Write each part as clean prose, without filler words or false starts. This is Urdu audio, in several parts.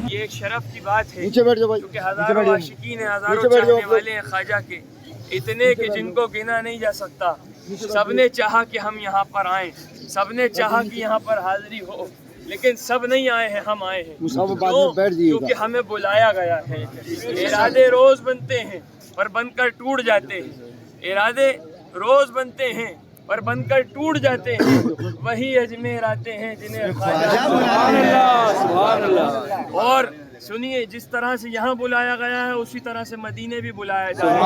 یہ ایک شرف کی بات ہے نیچے بیٹھ جاؤ بھائی، کیونکہ ہزاروں عاشقین ہیں، ہزاروں نیچے بیٹھ جاؤ چاہنے والے ہیں خواجہ کے، اتنے کہ جن کو گنا نہیں جا سکتا۔ سب نے چاہا کہ ہم یہاں پر آئیں، سب نے چاہا کہ یہاں پر حاضری ہو، لیکن سب نہیں آئے ہیں، ہم آئے ہیں کیونکہ ہمیں بلایا گیا ہے۔ ارادے روز بنتے ہیں پر بن کر ٹوٹ جاتے ہیں، ارادے روز بنتے ہیں پر بن کر ٹوٹ جاتے ہیں، وہی اجمیر آتے ہیں جنہیں خواجہ۔ اور سنیے، جس طرح سے یہاں بلایا گیا ہے اسی طرح سے مدینے بھی بلایا جائے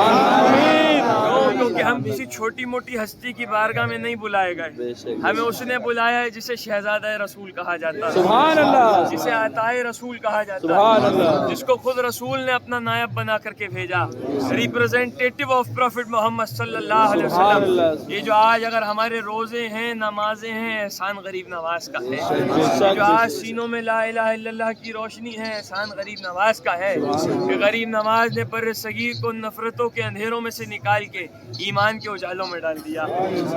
گا، کیونکہ ہم کسی چھوٹی موٹی ہستی کی بارگاہ میں نہیں بلائے گئے، ہمیں اس نے بلایا ہے جسے شہزادہ رسول کہا جاتا ہے، جسے عطائے رسول کہا جاتا ہے، جس کو خود رسول نے اپنا نائب بنا کر کے بھیجا، ریپرزینٹیٹیو آف پروفٹ محمد صلی اللہ علیہ وسلم۔ یہ جو آج اگر ہمارے روزے ہیں، نمازیں ہیں، احسان غریب نواز کا ہے۔ یہ جو آج سینوں میں لا الہ الا اللہ کی روشنی ہے، احسان غریب نواز کا ہے کہ غریب نواز نے بر صغیر کو نفرتوں کے اندھیروں میں سے نکال کے ایمان کے اجالوں میں ڈال دیا،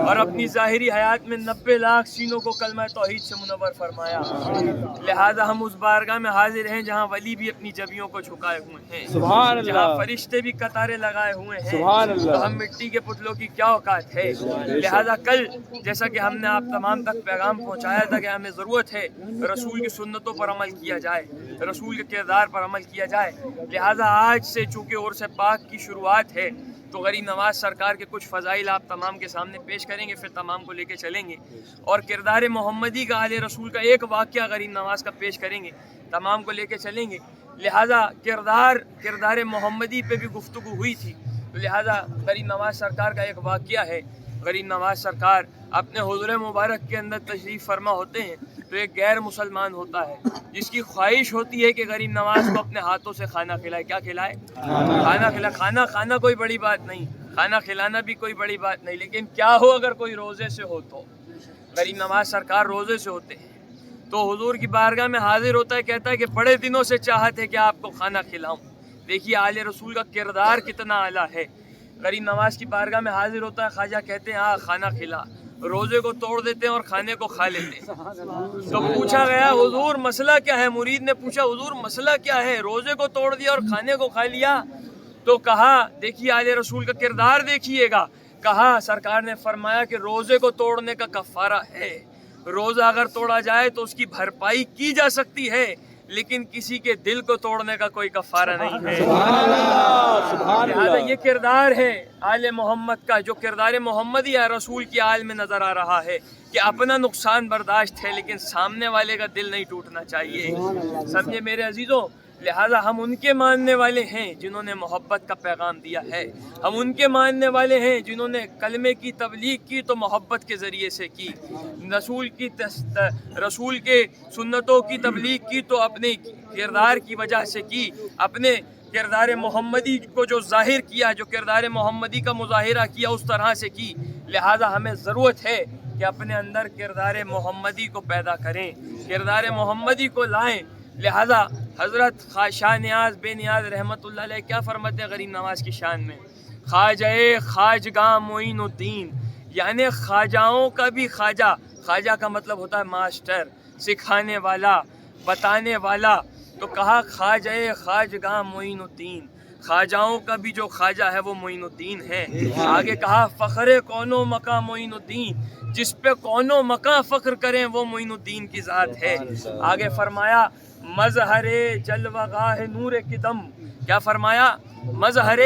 اور اپنی ظاہری حیات میں 90 لاکھ سینوں کو کلمہ توحید سے منور فرمایا۔ لہذا ہم اس بارگاہ میں حاضر ہیں جہاں ولی بھی اپنی جبیوں کو جھکائے ہوئے ہیں، جہاں فرشتے بھی قطاریں لگائے ہوئے ہیں، تو ہم مٹی کے پتلوں کی کیا اوقات ہے۔ لہذا کل جیسا کہ ہم نے آپ تمام تک پیغام پہنچایا تھا کہ ہمیں ضرورت ہے رسول کی سنتوں پر عمل کیا جائے، رسول کے کردار پر عمل کیا جائے، لہذا آج سے چونکہ عرس پاک کی شروعات ہے تو غریب نواز سرکار کے کچھ فضائل آپ تمام کے سامنے پیش کریں گے، پھر تمام کو لے کے چلیں گے، اور کردار محمدی کا، آل رسول کا ایک واقعہ غریب نواز کا پیش کریں گے، تمام کو لے کے چلیں گے۔ لہذا کردار محمدی پہ بھی گفتگو ہوئی تھی، تو لہذا غریب نواز سرکار کا ایک واقعہ ہے۔ غریب نواز سرکار اپنے حضور مبارک کے اندر تشریف فرما ہوتے ہیں تو ایک غیر مسلمان ہوتا ہے جس کی خواہش ہوتی ہے کہ غریب نواز کو اپنے ہاتھوں سے کھانا کھلائے۔ کیا کھلائے؟ کھانا کھلائے۔ کھانا کوئی بڑی بات نہیں، کھانا کھلانا بھی کوئی بڑی بات نہیں، لیکن کیا ہو اگر کوئی روزے سے ہو تو؟ غریب نواز سرکار روزے سے ہوتے ہیں تو حضور کی بارگاہ میں حاضر ہوتا ہے، کہتا ہے کہ بڑے دنوں سے چاہت ہے کہ آپ کو کھانا کھلاؤں۔ دیکھیے آل رسول کا کردار کتنا اعلیٰ ہے۔ غریب نواز کی بارگاہ میں حاضر ہوتا ہے، خواجہ کہتے ہیں ہاں کھانا کھلا، روزے کو توڑ دیتے ہیں اور کھانے کو کھا لیتے ہیں۔ تو پوچھا گیا حضور مسئلہ کیا ہے؟ مرید نے پوچھا حضور مسئلہ کیا ہے، روزے کو توڑ دیا اور کھانے کو کھا لیا؟ تو کہا دیکھیے آل رسول کا کردار دیکھیے گا، کہا سرکار نے فرمایا کہ روزے کو توڑنے کا کفارہ ہے، روزہ اگر توڑا جائے تو اس کی بھرپائی کی جا سکتی ہے، لیکن کسی کے دل کو توڑنے کا کوئی کفارہ نہیں ہے۔ لہٰذا یہ کردار ہے آل محمد کا، جو کردار محمدی ہے رسول کی آل میں نظر آ رہا ہے کہ اپنا نقصان برداشت ہے لیکن سامنے والے کا دل نہیں ٹوٹنا چاہیے، سمجھے میرے عزیزوں۔ لہٰذا ہم ان کے ماننے والے ہیں جنہوں نے محبت کا پیغام دیا ہے، ہم ان کے ماننے والے ہیں جنہوں نے کلمے کی تبلیغ کی تو محبت کے ذریعے سے کی، رسول کے سنتوں کی تبلیغ کی تو اپنے کردار کی وجہ سے کی، اپنے کردار محمدی کو جو ظاہر کیا، جو کردار محمدی کا مظاہرہ کیا اس طرح سے کی۔ لہٰذا ہمیں ضرورت ہے کہ اپنے اندر کردار محمدی کو پیدا کریں، کردار محمدی کو لائیں۔ لہذا حضرت شاہ نیاز بے نیاز رحمت اللہ علیہ کیا فرماتے ہیں غریب نواز کی شان میں؟ خواجہ خواجگاں معین الدین، یعنی خواجاؤں کا بھی خواجہ، خواجہ کا مطلب ہوتا ہے ماسٹر، سکھانے والا، بتانے والا، تو کہا خواجہ خواجگاں معین الدین، خواجاؤں کا بھی جو خواجہ ہے وہ معین الدین ہے۔ آگے کہا فخر کونو مقام معین الدین، جس پہ کونو مقام فخر کریں وہ معین الدین کی ذات ہے۔ آگے فرمایا مظہر جلوگاہ نور قدم، کیا فرمایا؟ مظہر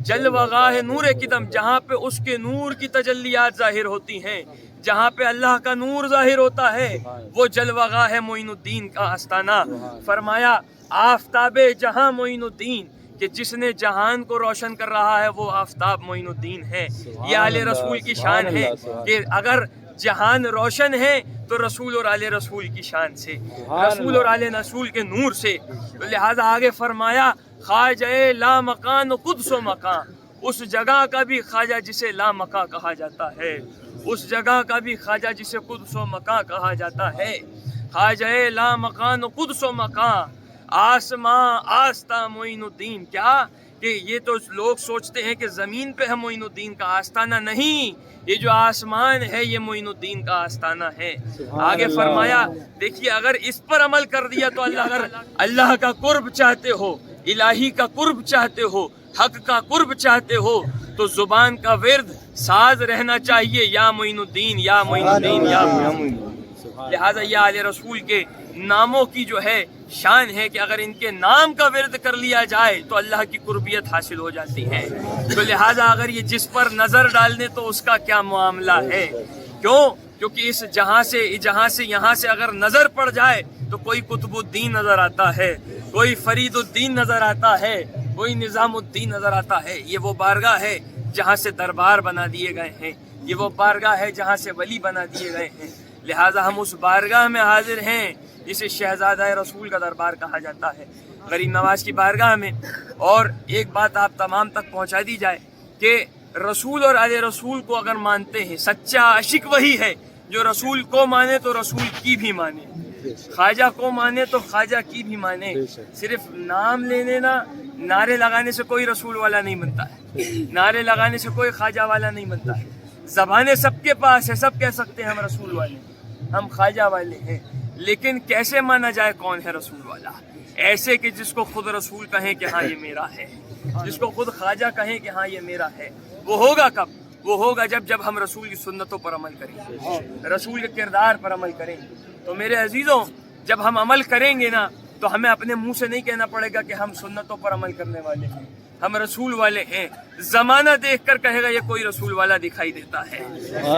جلوگاہ نور قدم، جہاں پہ اس کے نور کی تجلیات ظاہر ہوتی ہیں، جہاں پہ اللہ کا نور ظاہر ہوتا ہے وہ جلوگاہ ہے معین الدین کا آستانہ۔ فرمایا آفتاب جہاں معین الدین، کہ جس نے جہان کو روشن کر رہا ہے وہ آفتاب معین الدین ہے۔ یہ آل رسول کی شان ہے کہ اگر جہان روشن ہے تو رسول اور آل رسول کی شان سے، رسول اور آل رسول کے نور سے۔ لہذا آگے فرمایا خواجہ لا مکان قدس و مکان، اس جگہ کا بھی خواجہ جسے لا مکان کہا جاتا ہے، اس جگہ کا بھی خواجہ جسے قدس و مکان کہا جاتا ہے۔ خواجہ لا مکان قدس و مکان، آسماں آستہ معین الدین، کیا کہ یہ تو لوگ سوچتے ہیں کہ زمین پہ ہے معین الدین کا آستانہ، نہیں، یہ جو آسمان ہے یہ معین الدین کا آستانہ ہے۔ آگے فرمایا دیکھیے اگر اس پر عمل کر دیا تو اگر اللہ کا قرب چاہتے ہو، الہی کا قرب چاہتے ہو، حق کا قرب چاہتے ہو تو زبان کا ورد ساز رہنا چاہیے، یا معین الدین یا معین الدین یا معین الدین۔ لہٰذا یہ آل رسول کے ناموں کی جو ہے شان ہے کہ اگر ان کے نام کا ورد کر لیا جائے تو اللہ کی قربیت حاصل ہو جاتی ہے۔ تو لہٰذا اگر یہ جس پر نظر ڈال دیں تو اس کا کیا معاملہ ہے؟ کیوں؟ کیونکہ اس جہاں سے یہاں سے اگر نظر پڑ جائے تو کوئی قطب الدین نظر آتا ہے، کوئی فرید الدین نظر آتا ہے، کوئی نظام الدین نظر آتا ہے۔ یہ وہ بارگاہ ہے جہاں سے دربار بنا دیے گئے ہیں، یہ وہ بارگاہ ہے جہاں سے ولی بنا دیے گئے ہیں۔ لہٰذا ہم اس بارگاہ میں حاضر ہیں جسے شہزادہ رسول کا دربار کہا جاتا ہے، غریب نواز کی بارگاہ میں۔ اور ایک بات آپ تمام تک پہنچا دی جائے کہ رسول اور آل رسول کو اگر مانتے ہیں، سچا عاشق وہی ہے جو رسول کو مانے تو رسول کی بھی مانے، خواجہ کو مانے تو خواجہ کی بھی مانے۔ صرف نام لینے نعرے لگانے سے کوئی رسول والا نہیں بنتا ہے، نعرے لگانے سے کوئی خواجہ والا نہیں بنتا ہے۔ زبانیں سب کے پاس ہے، سب کہہ سکتے ہیں ہم رسول والے، ہم خواجہ والے ہیں، لیکن کیسے مانا جائے کون ہے رسول والا؟ ایسے کہ جس کو خود رسول کہیں کہ ہاں یہ میرا ہے، جس کو خود خواجہ کہیں کہ ہاں یہ میرا ہے۔ وہ ہوگا کب؟ وہ ہوگا جب ہم رسول کی سنتوں پر عمل کریں گے، رسول کے کردار پر عمل کریں گے۔ تو میرے عزیزوں، جب ہم عمل کریں گے نا تو ہمیں اپنے منہ سے نہیں کہنا پڑے گا کہ ہم سنتوں پر عمل کرنے والے ہیں، ہم رسول والے ہیں۔ زمانہ دیکھ کر کہے گا یہ کوئی رسول والا دکھائی دیتا ہے،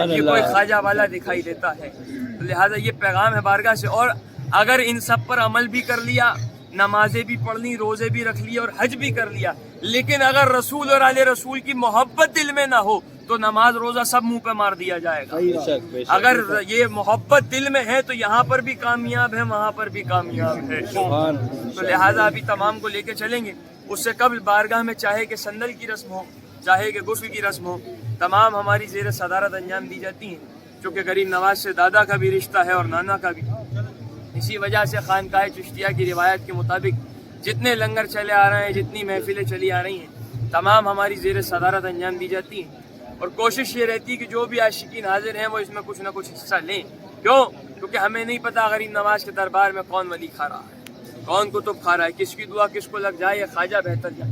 یہ کوئی خواجہ والا دکھائی دیتا ہے۔ لہٰذا یہ پیغام ہے بارگاہ سے۔ اور اگر ان سب پر عمل بھی کر لیا، نمازیں بھی پڑھ لی، روزے بھی رکھ لیے اور حج بھی کر لیا، لیکن اگر رسول اور آل رسول کی محبت دل میں نہ ہو تو نماز روزہ سب منہ پہ مار دیا جائے گا۔ اگر یہ محبت دل میں ہے تو یہاں پر بھی کامیاب ہے، وہاں پر بھی کامیاب ہے۔ تو لہٰذا ابھی تمام کو لے کے چلیں گے۔ اس سے قبل بارگاہ میں چاہے کہ سندل کی رسم ہو، چاہے کہ غسل کی رسم ہو، تمام ہماری زیر صدارت انجام دی جاتی ہیں، چونکہ غریب نواز سے دادا کا بھی رشتہ ہے اور نانا کا بھی۔ اسی وجہ سے خانقاہ چشتیہ کی روایت کے مطابق جتنے لنگر چلے آ رہے ہیں، جتنی محفلیں چلی آ رہی ہیں، تمام ہماری زیر صدارت انجام دی جاتی ہیں۔ اور کوشش یہ رہتی ہے کہ جو بھی عاشقین حاضر ہیں وہ اس میں کچھ نہ کچھ حصہ لیں۔ کیوں؟ کیونکہ ہمیں نہیں پتا غریب نواز کے دربار میں کون ولی کھا رہا ہے، کون کتب کھا رہا ہے، کس کی دعا کس کو لگ جائے، یہ خواجہ بہتر جائے۔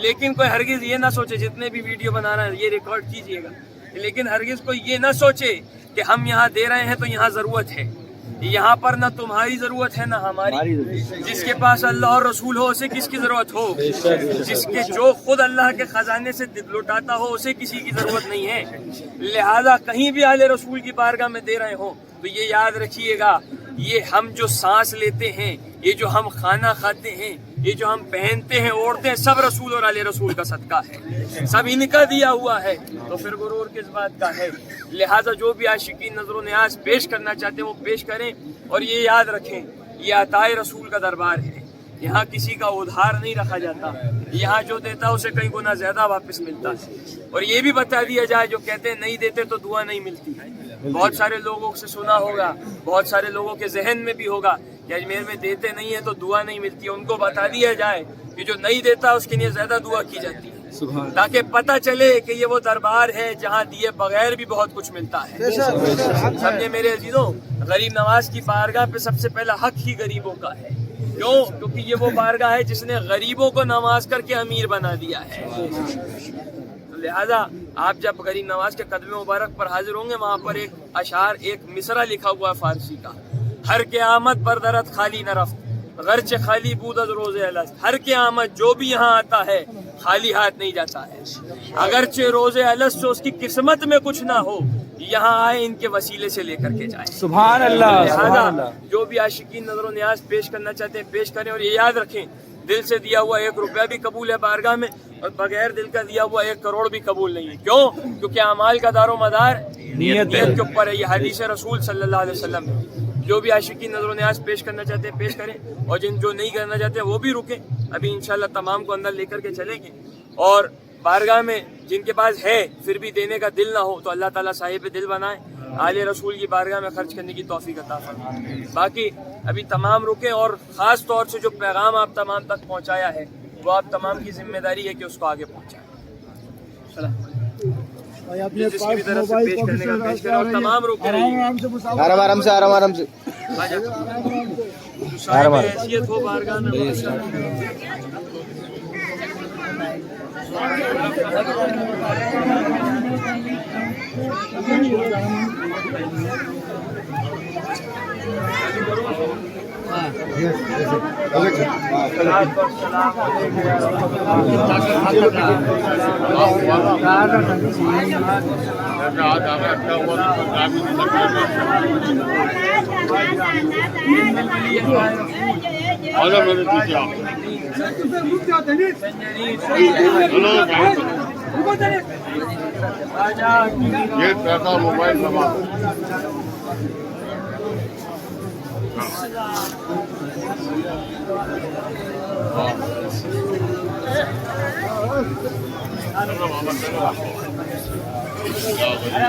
لیکن کوئی ہرگز یہ نہ سوچے، جتنے بھی ویڈیو بنا رہے ہیں یہ ریکارڈ کیجئے گا، لیکن ہرگز کوئی یہ نہ سوچے کہ ہم یہاں دے رہے ہیں تو یہاں ضرورت ہے۔ یہاں پر نہ تمہاری ضرورت ہے نہ ہماری، جس کے پاس اللہ اور رسول ہو اسے کس کی ضرورت ہو؟ جس کے جو خود اللہ کے خزانے سے لوٹاتا ہو اسے کسی کی ضرورت نہیں ہے۔ لہذا کہیں بھی آل رسول کی بارگاہ میں دے رہے ہوں تو یہ یاد رکھیے گا، یہ ہم جو سانس لیتے ہیں، یہ جو ہم کھانا کھاتے ہیں، یہ جو ہم پہنتے ہیں اوڑھتے ہیں، سب رسول اور آل رسول کا صدقہ ہے، سب ان کا دیا ہوا ہے۔ تو پھر غرور کس بات کا ہے؟ لہٰذا جو بھی عاشقین نظر و نیاز پیش کرنا چاہتے ہیں وہ پیش کریں، اور یہ یاد رکھیں یہ عطائے رسول کا دربار ہے، یہاں کسی کا ادھار نہیں رکھا جاتا، یہاں جو دیتا ہے اسے کئی گنا زیادہ واپس ملتا ہے۔ اور یہ بھی بتا دیا جائے جو کہتے ہیں نہیں دیتے تو دعا نہیں ملتی، بہت سارے لوگوں سے سنا ہوگا، بہت سارے لوگوں کے ذہن میں بھی ہوگا کہ اجمیر میں دیتے نہیں ہیں تو دعا نہیں ملتی ہے۔ ان کو بتا دیا جائے کہ جو نہیں دیتا اس کے لیے زیادہ دعا کی جاتی ہے، تاکہ پتہ چلے کہ یہ وہ دربار ہے جہاں دیے بغیر بھی بہت کچھ ملتا ہے۔ سمجھے میرے عزیزوں، غریب نواز کی بارگاہ پہ سب سے پہلا حق ہی غریبوں کا ہے۔ کیوں؟ کیونکہ یہ وہ بارگاہ ہے جس نے غریبوں کو نواز کر کے امیر بنا دیا ہے۔ لہذا آپ جب غریب نواز کے قدم مبارک پر حاضر ہوں گے، وہاں پر ایک اشعار، ایک مصرع لکھا ہوا فارسی کا، ہر قیامت پر درت خالی نہ رفت، غرچ خالی بود از روز الست۔ ہر قیامت جو بھی یہاں آتا ہے خالی ہاتھ نہیں جاتا ہے، اگرچہ روز الست سے اس کی قسمت میں کچھ نہ ہو، یہاں آئے ان کے وسیلے سے لے کر کے جائیں۔ سبحان اللہ۔ لہذا جو بھی عاشقین نظر و نیاز پیش کرنا چاہتے ہیں پیش کریں، اور یہ یاد رکھیں دل سے دیا ہوا 1 روپیہ بھی قبول ہے بارگاہ میں، اور بغیر دل کا دیا ہوا 1 کروڑ بھی قبول نہیں ہے۔ کیوں؟ کیونکہ اعمال کا دار و مدار نیت کے اوپر ہے۔ یہ حدیث رسول صلی اللہ علیہ وسلم ہے۔ جو بھی عاشقین نظر و نیاز پیش کرنا چاہتے ہیں پیش کریں، اور جو نہیں کرنا چاہتے ہیں وہ بھی رکیں۔ ابھی انشاءاللہ تمام کو اندر لے کر کے چلیں گے، اور بارگاہ میں جن کے پاس ہے پھر بھی دینے کا دل نہ ہو تو اللہ تعالیٰ صاحب دل بنائے، آل رسول کی بارگاہ میں خرچ کرنے کی توفیق عطا فرمائے۔ باقی ابھی تمام رکیں، اور خاص طور سے جو پیغام آپ تمام تک پہنچایا ہے وہ آپ تمام کی ذمہ داری ہے کہ اس کو آگے پہنچائیں. جس کی بھی طرف سے پیش کرنے کا پیش کریں اور تمام روکے رہیے. آرام سے آرام سے جو صاحب حیثیت ہو بارگاہ میں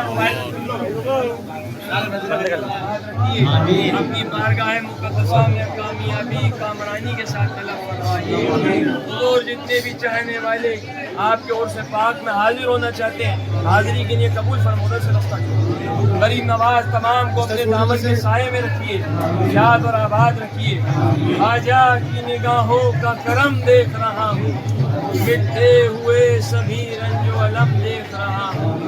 موبائل اپنی بارگاہ مقدسہ میں کامیابی کامرانی کے ساتھ طلب فرمائیے. حضور جتنے بھی چاہنے والے آپ کے اور سے پاک میں حاضر ہونا چاہتے ہیں حاضری کے لیے قبول فرمودہ سے رفتہ کیجیے. غریب نواز تمام کو اپنے دامن کے سائے میں رکھیے, یاد اور آباد رکھیے. خواجہ کی نگاہوں کا کرم دیکھ رہا ہوں, مٹے ہوئے سبھی رنج و علم دیکھ رہا ہوں.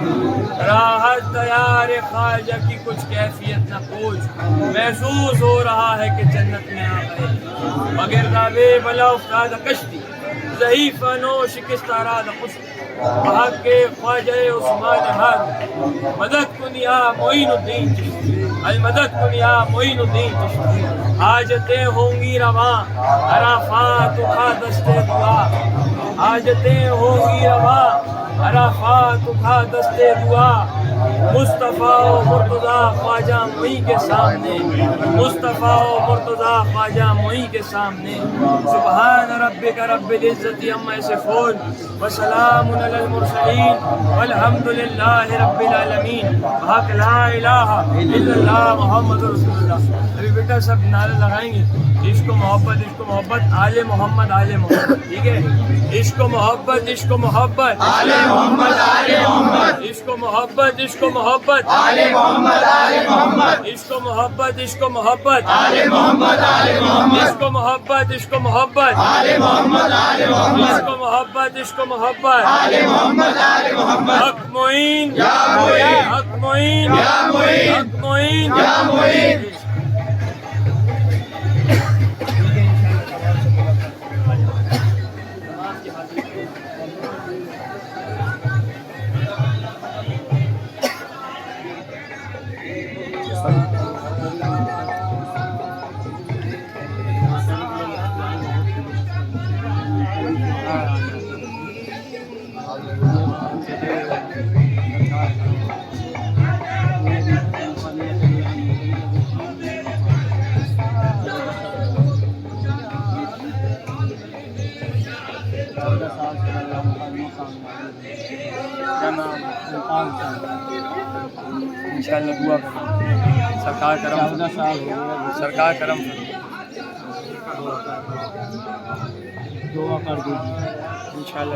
راحت تیار خواجہ کی کچھ کیفیت نہ پوچھ, محسوس ہو رہا ہے کہ جنت میں آ گئے. مگر دعوے بلا افتاد کشتی ضعیف نو شکست آراد خوش حق کے خواجہ عثمان ہر مدد کن یا معین الدین چشتی, المدد کن یا معین الدین چشتی. حاجتیں ہوں گی رواں عرفات اٹھا دستے دعا, حاجتیں ہوں گی رواں عرفات اٹھا دستے دعا. مصطفیٰ و مرتضیٰ خواجہ معین کے سامنے, مصطفیٰ و مرتضیٰ خواجہ معین کے سامنے. سبحان ربک رب العزت عما یصفون وسلام علی المرسلین والحمد للہ رب العالمین. حق لا الہ الا اللہ محمد رسول اللہ. ابھی بیٹا سب نعرے لگائیں گے, عشق و محبت عشق و محبت آل محمد آل محمد. ٹھیک ہے, عشق و محبت عشق و محبت آل محمد آل محمد. عشق و محبت عشق و محبت آل محمد آل محمد. عشق و محبت عشق و محبت آل محمد آل محمد. عشق و محبت عشق و محبت آل محمد آل محمد. عشق و محبت عشق و محبت آل محمد آل محمد. حق معین یا معین, حق معین یا معین, حق معین یا معین. انشاءاللہ دعا کریں, سرکار کرم, سرکار کرم دعا کر دیجیے انشاءاللہ.